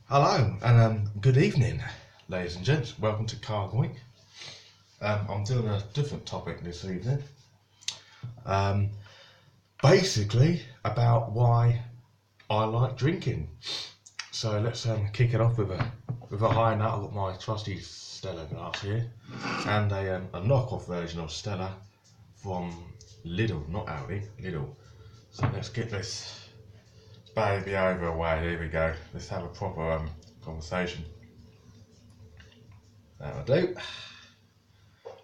Hello and good evening, ladies and gents. Welcome to Cargo Week. I'm doing a different topic this evening. Um, Basically about why I like drinking. So let's kick it off with a high note. I've got my trusty Stella glass here, and a knockoff version of Stella from Lidl, not Aldi, Lidl. So let's get this baby over away. Here we go. Let's have a proper conversation. That'll do.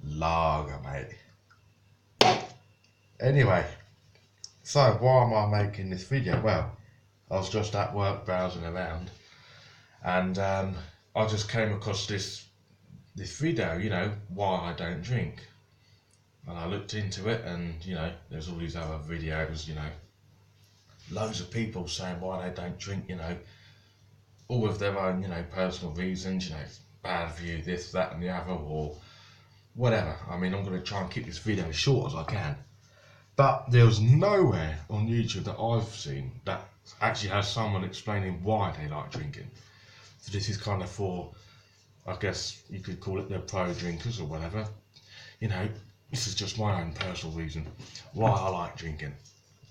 Lager, mate. Anyway, so why am I making this video? Well, I was just at work browsing around, and I just came across this video. Why I don't drink, and I looked into it, and there's all these other videos. Loads of people saying why they don't drink. All with their own personal reasons. Bad for you, this, that, and the other, or whatever. I mean, I'm going to try and keep this video as short as I can. But there's nowhere on YouTube that I've seen that actually has someone explaining why they like drinking. So this is kind of for, I guess you could call it the pro drinkers or whatever. This is just my own personal reason why I like drinking.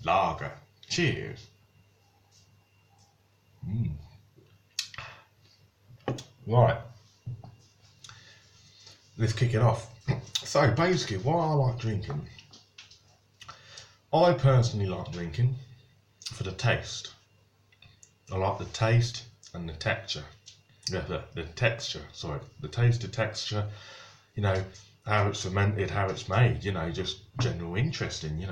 Lager. Cheers. Right. Let's kick it off. So basically, why I like drinking. I personally like drinking for the taste. I like the taste and the texture. The texture, sorry. The taste, the texture, how it's fermented, how it's made, just general interesting,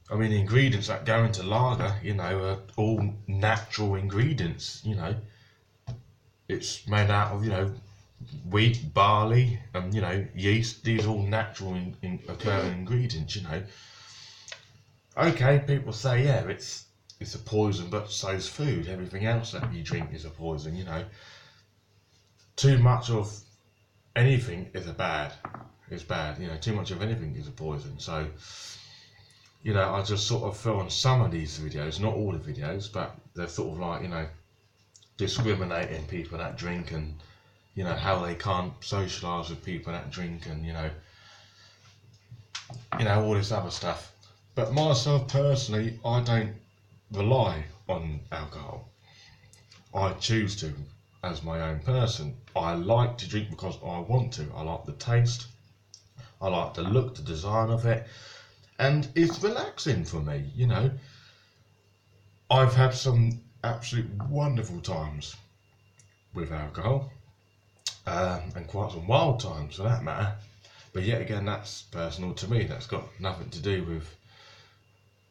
I mean, the ingredients that go into lager, are all natural ingredients, It's made out of, wheat, barley, and yeast. These are all natural occurring ingredients. Okay, people say it's a poison, but so's food. Everything else that you drink is a poison. Too much of anything is bad. Too much of anything is a poison. So I just sort of feel on some of these videos, not all the videos, but they're sort of like discriminating people that drink, and how they can't socialise with people that drink, and all this other stuff. But myself personally, I don't rely on alcohol. I choose to as my own person. I like to drink because I want to. I like the taste, I like the look, the design of it, and it's relaxing for me. I've had some absolute wonderful times with alcohol. And quite some wild times for that matter, but yet again that's personal to me. That's got nothing to do with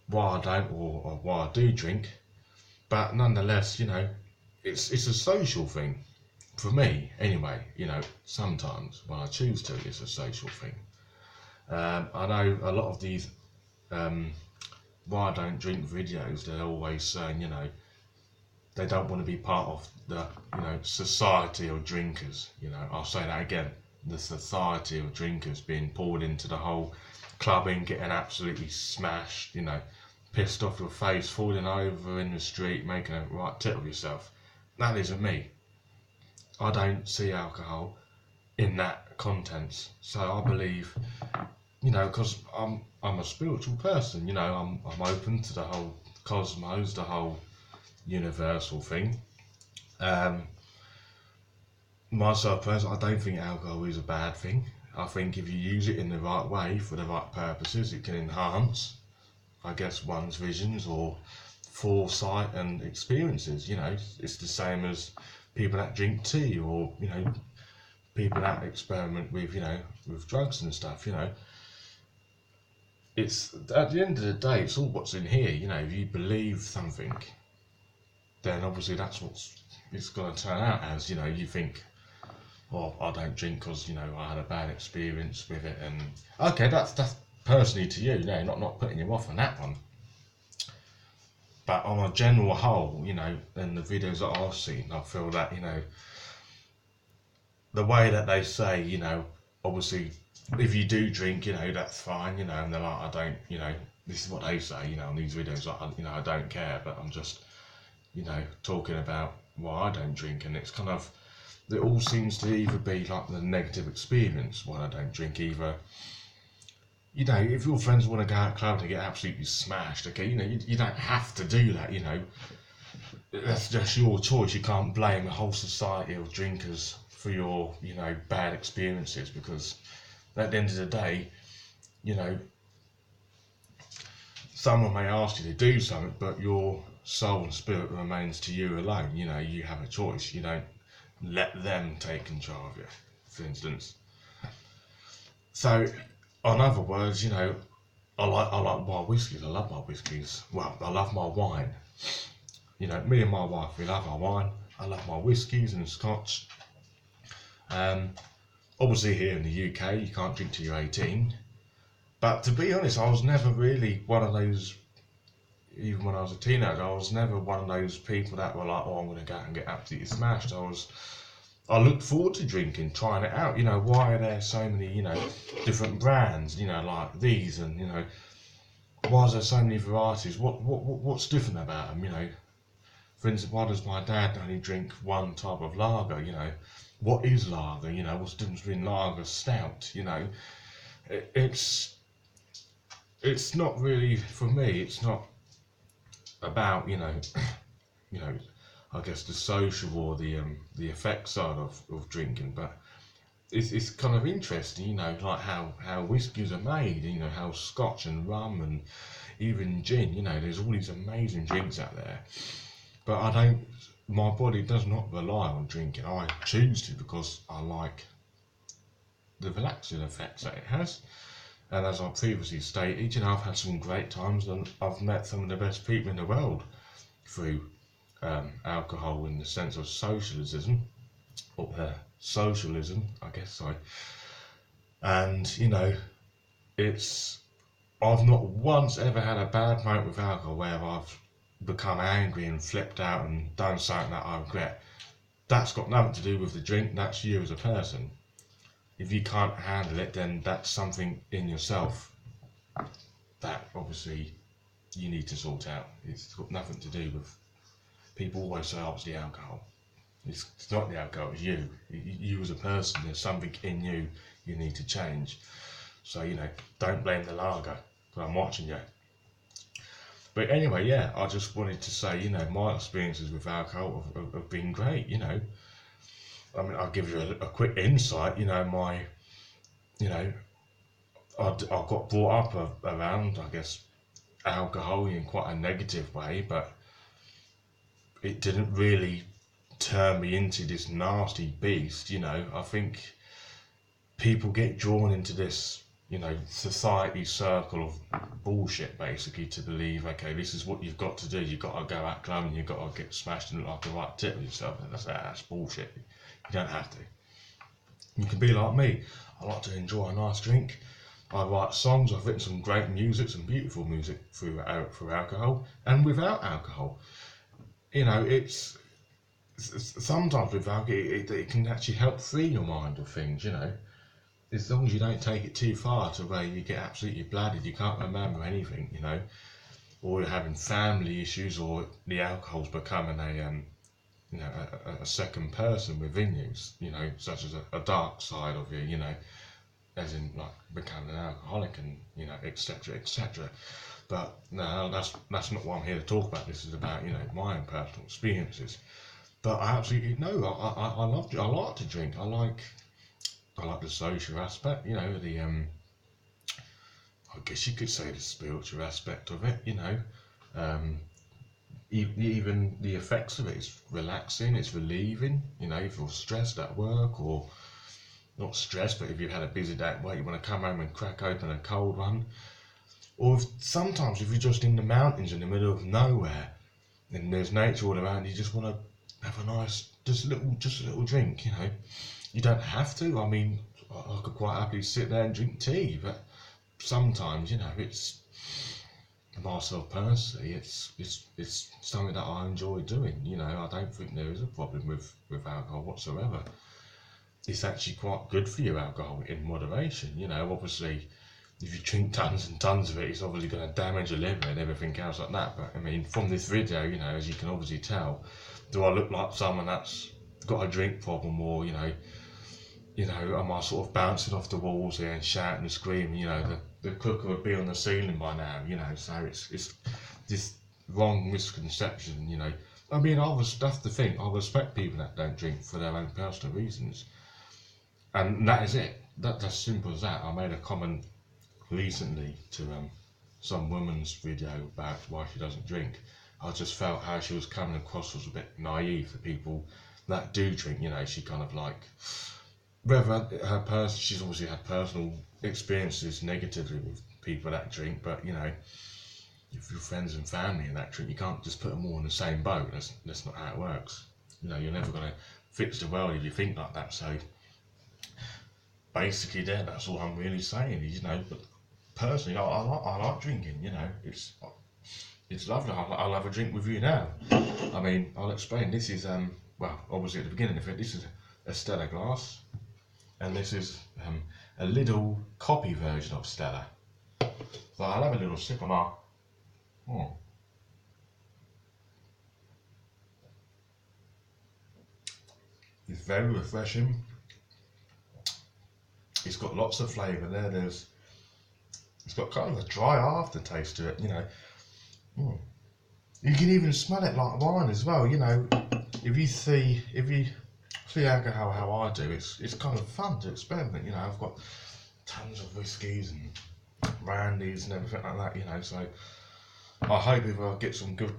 why I don't or why I do drink, but nonetheless, it's a social thing for me anyway. Sometimes when I choose to, it's a social thing. I know a lot of these why I don't drink videos, they're always saying they don't want to be part of the society of drinkers. I'll say that again, the society of drinkers, being poured into the whole clubbing, getting absolutely smashed, pissed off your face, falling over in the street, making a right tit of yourself. That isn't me. I don't see alcohol in that contents. So I believe, because I'm a spiritual person, I'm open to the whole cosmos, the whole universal thing. Myself personally, I don't think alcohol is a bad thing. I think if you use it in the right way for the right purposes, it can enhance, I guess, one's visions or foresight and experiences. It's the same as people that drink tea, or people that experiment with with drugs and stuff. It's at the end of the day, it's all what's in here. If you believe something, then obviously that's what's it's going to turn out as. You think, well, I don't drink because I had a bad experience with it, and okay, that's personally to you, not putting you off on that one. But on a general whole, in the videos that I've seen, I feel that the way that they say, obviously, if you do drink, that's fine, and they're like, I don't, this is what they say, on these videos, like, I don't care, but I'm just you know, talking about why I don't drink, and it's kind of, it all seems to either be like the negative experience why I don't drink. Either, you know, if your friends want to go out club to get absolutely smashed, okay, you know, you don't have to do that, you know. That's just your choice. You can't blame a whole society of drinkers for your, you know, bad experiences, because at the end of the day, you know, someone may ask you to do something, but your soul and spirit remains to you alone. You know, you have a choice. You don't let them take control of you, for instance. So, in other words, you know, I like my whiskies. I love my whiskies. Well, I love my wine. You know, me and my wife, we love our wine. I love my whiskies and scotch. Obviously, here in the UK, you can't drink till you're 18. But to be honest, I was never really one of those. Even when I was a teenager, I was never one of those people that were like, "Oh, I'm going to go out and get absolutely smashed." I looked forward to drinking, trying it out. You know, why are there so many, you know, different brands? You know, like these, and you know, why is there so many varieties? What's different about them? You know, for instance, why does my dad only drink one type of lager? You know, what is lager? You know, what's the difference between lager, stout? You know, it's not really, for me. It's not about, you know, you know, I guess the social or the effect side of drinking, but it's kind of interesting, you know, like how whiskies are made, you know, how scotch and rum and even gin, you know, there's all these amazing drinks out there. But my body does not rely on drinking. I choose to, because I like the relaxing effects that it has. And as I previously stated, you know, I've had some great times, and I've met some of the best people in the world through alcohol, in the sense of socialism, or socialism, I guess. Sorry. And you know, I've not once ever had a bad moment with alcohol where I've become angry and flipped out and done something that I regret. That's got nothing to do with the drink. That's you as a person. If you can't handle it, then that's something in yourself that obviously you need to sort out. It's got nothing to do with, people always say, oh, it's the alcohol. It's not the alcohol, it's you. You as a person, there's something in you you need to change. So, you know, don't blame the lager, because I'm watching you. But anyway, yeah, I just wanted to say, you know, my experiences with alcohol have been great, you know. I mean, I'll give you a quick insight. You know, I got brought up around, I guess, alcohol in quite a negative way, but it didn't really turn me into this nasty beast. You know, I think people get drawn into this, you know, society circle of bullshit, basically, to believe, okay, this is what you've got to do. You've got to go out clubbing, you've got to get smashed and look like a right tit of yourself. That's bullshit. You don't have to. You can be like me. I like to enjoy a nice drink. I write songs. I've written some great music, some beautiful music through alcohol and without alcohol. You know, it's sometimes with alcohol, it can actually help free your mind of things. You know, as long as you don't take it too far to where you get absolutely blooded, you can't remember anything. You know, or you're having family issues, or the alcohol's becoming you know, a second person within you, you know, such as a dark side of you, you know, as in like becoming an alcoholic and, you know, etc., etc. But no, that's not what I'm here to talk about. This is about, you know, my own personal experiences. But I absolutely know I like to drink. I like the social aspect, you know, the I guess you could say the spiritual aspect of it, you know. Even the effects of it, it's relaxing, it's relieving. You know, if you're stressed at work, or not stressed, but if you've had a busy day at work, you want to come home and crack open a cold one. Or sometimes if you're just in the mountains in the middle of nowhere and there's nature all around, you just want to have a nice, just a little drink. You know, you don't have to. I mean, I could quite happily sit there and drink tea, but sometimes, you know, it's, myself personally, it's something that I enjoy doing. You know, I don't think there is a problem with alcohol whatsoever. It's actually quite good for you, alcohol, in moderation. You know, obviously, if you drink tons and tons of it, it's obviously going to damage your liver and everything else like that. But I mean, from this video, you know, as you can obviously tell, do I look like someone that's got a drink problem, or you know, am I sort of bouncing off the walls here and shouting and screaming? You know, the cooker would be on the ceiling by now. You know, so it's this wrong misconception. You know, I mean, that's the thing. I respect people that don't drink for their own personal reasons, and that is it. That's as simple as that. I made a comment recently to some woman's video about why she doesn't drink. I just felt how she was coming across was a bit naive for people that do drink. You know, she kind of like, whether she's obviously had personal experiences negatively with people that drink, but you know, if your friends and family and that drink, you can't just put them all in the same boat. That's not how it works. You know, you're never going to fix the world if you think like that. So basically, that's all I'm really saying. Is, you know, but personally, I like drinking. You know, it's lovely. I'll have a drink with you now. I mean, I'll explain. This is well, obviously at the beginning of it, this is a Stella glass, and this is a little copy version of Stella. So I'll have a little sip on our. Oh. It's very refreshing. It's got lots of flavour there. It's got kind of a dry aftertaste to it, you know. You can even smell it like wine as well, you know. If you see alcohol how I do, it's kind of fun to experiment, you know. I've got tons of whiskies and brandies and everything like that, you know. So I hope if I get some good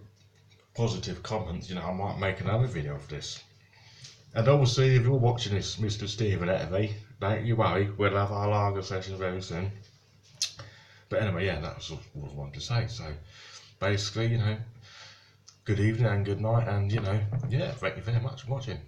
positive comments, you know, I might make another video of this. And obviously, if you're watching this, Mr. Stephen Etterby, don't you worry, we'll have our lager session very soon. But anyway, yeah, that's what I wanted to say. So basically, you know, good evening and good night, and you know, yeah, thank you very much for watching.